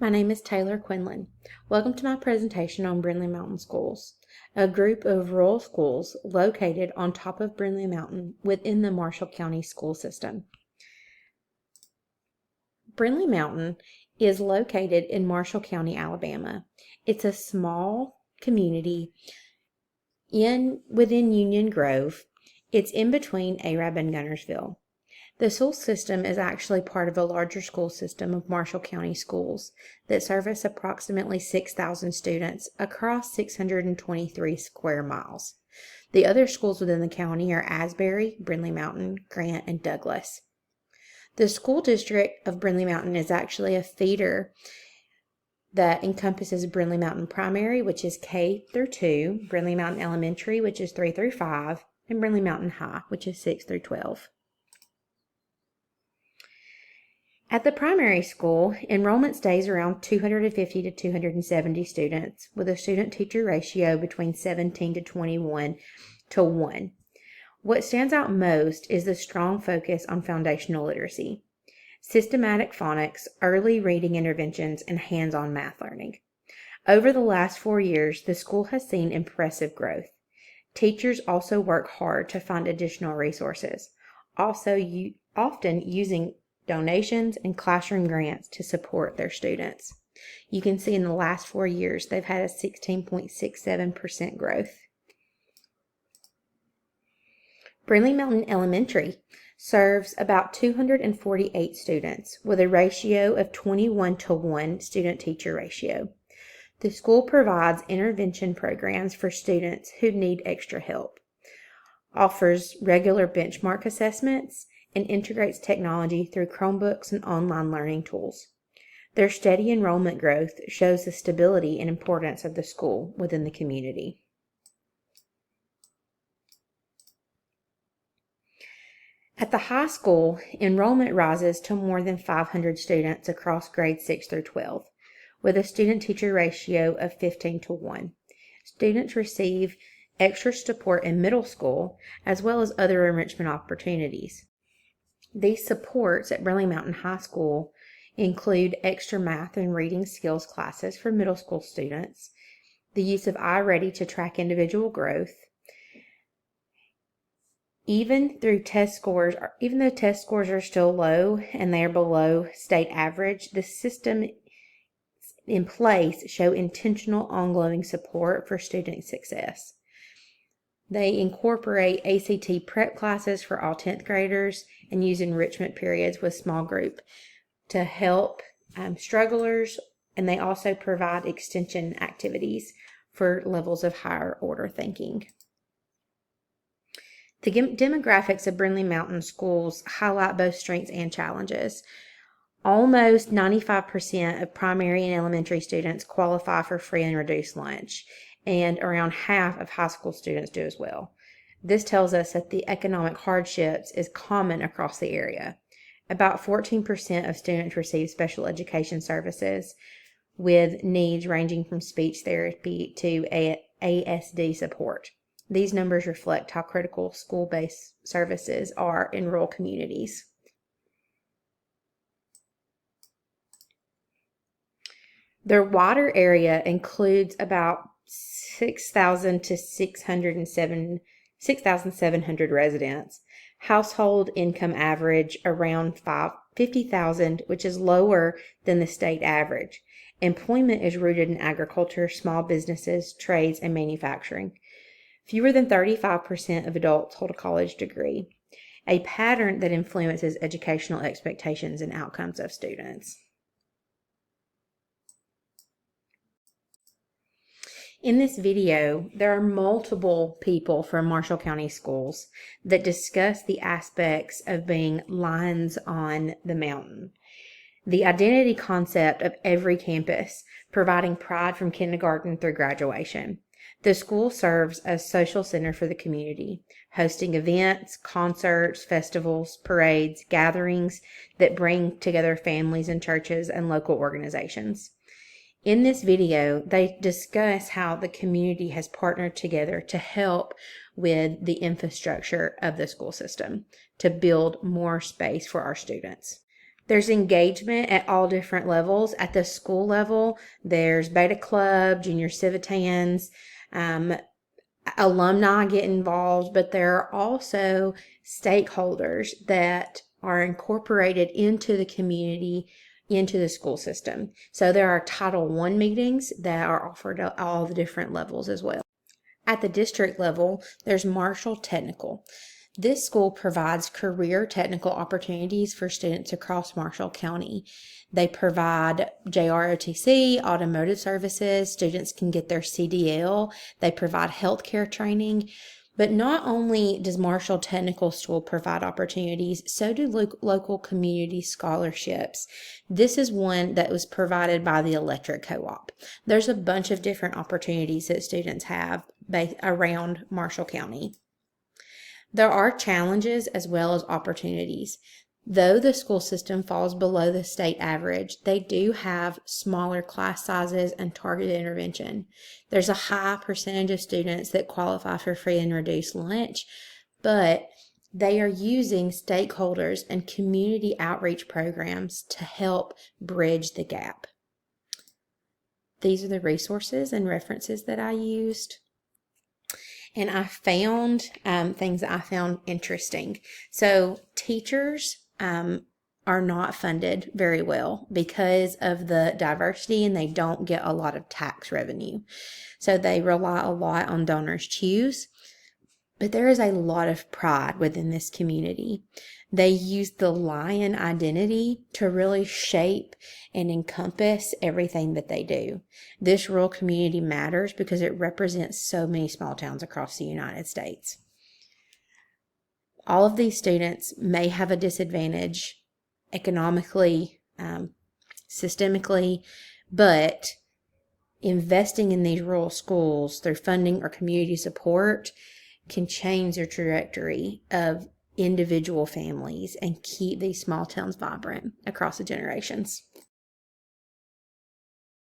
My name is Taylor Quinlan. Welcome to my presentation on Brindlee Mountain Schools, a group of rural schools located on top of Brindlee Mountain within the Marshall County school system. Brindlee Mountain is located in Marshall County, Alabama. It's a small community within Union Grove. It's in between Arab and Gunnersville. The school system is actually part of a larger school system of Marshall County schools that service approximately 6,000 students across 623 square miles. The other schools within the county are Asbury, Brindlee Mountain, Grant, and Douglas. The school district of Brindlee Mountain is actually a feeder that encompasses Brindlee Mountain Primary, which is K through 2, Brindlee Mountain Elementary, which is 3 through 5, and Brindlee Mountain High, which is 6 through 12. At the primary school, enrollment stays around 250 to 270 students, with a student-teacher ratio between 17 to 21 to 1. What stands out most is the strong focus on foundational literacy, systematic phonics, early reading interventions, and hands-on math learning. Over the last 4 years, the school has seen impressive growth. Teachers also work hard to find additional resources, often using donations and classroom grants to support their students. You can see in the last 4 years, they've had a 16.67% growth. Brindlee Mountain Elementary serves about 248 students with a ratio of 21 to 1 student-teacher ratio. The school provides intervention programs for students who need extra help, offers regular benchmark assessments, and integrates technology through Chromebooks and online learning tools. Their steady enrollment growth shows the stability and importance of the school within the community. At the high school, enrollment rises to more than 500 students across grades 6 through 12, with a student-teacher ratio of 15 to 1. Students receive extra support in middle school, as well as other enrichment opportunities. These supports at Brindlee Mountain High School include extra math and reading skills classes for middle school students, the use of iReady to track individual growth. Even though test scores are still low and they are below state average, the system in place show intentional ongoing support for student success. They incorporate ACT prep classes for all 10th graders and use enrichment periods with small group to help strugglers, and they also provide extension activities for levels of higher order thinking. The demographics of Brindlee Mountain schools highlight both strengths and challenges. Almost 95% of primary and elementary students qualify for free and reduced lunch, and around half of high school students do as well. This tells us that the economic hardships is common across the area. About 14% of students receive special education services with needs ranging from speech therapy to ASD support. These numbers reflect how critical school-based services are in rural communities. Their water area includes about 6,000 to 6,700 residents. Household income average around 50,000, which is lower than the state average. Employment is rooted in agriculture, small businesses, trades, and manufacturing. Fewer than 35% of adults hold a college degree, a pattern that influences educational expectations and outcomes of students. In this video, there are multiple people from Marshall County Schools that discuss the aspects of being lines on the mountain, the identity concept of every campus, providing pride from kindergarten through graduation. The school serves as a social center for the community, hosting events, concerts, festivals, parades, gatherings that bring together families and churches and local organizations. In this video, they discuss how the community has partnered together to help with the infrastructure of the school system to build more space for our students. There's engagement at all different levels. At the school level, there's Beta Club, Junior Civitans, alumni get involved, but there are also stakeholders that are incorporated into the community, into the school system. So there are Title I meetings that are offered at all the different levels as well. At the district level, there's Marshall Technical. This school provides career technical opportunities for students across Marshall County. They provide JROTC, automotive services. Students can get their CDL. They provide healthcare training. But not only does Marshall Technical School provide opportunities, so do local community scholarships. This is one that was provided by the Electric Co-op. There's a bunch of different opportunities that students have around Marshall County. There are challenges as well as opportunities. Though the school system falls below the state average, they do have smaller class sizes and targeted intervention. There's a high percentage of students that qualify for free and reduced lunch, but they are using stakeholders and community outreach programs to help bridge the gap. These are the resources and references that I used. And I found things that I found interesting. So teachers are not funded very well because of the diversity, and they don't get a lot of tax revenue. So they rely a lot on donors' choose. But there is a lot of pride within this community. They use the lion identity to really shape and encompass everything that they do. This rural community matters because it represents so many small towns across the United States. All of these students may have a disadvantage economically, systemically, but investing in these rural schools through funding or community support can change the trajectory of individual families and keep these small towns vibrant across the generations.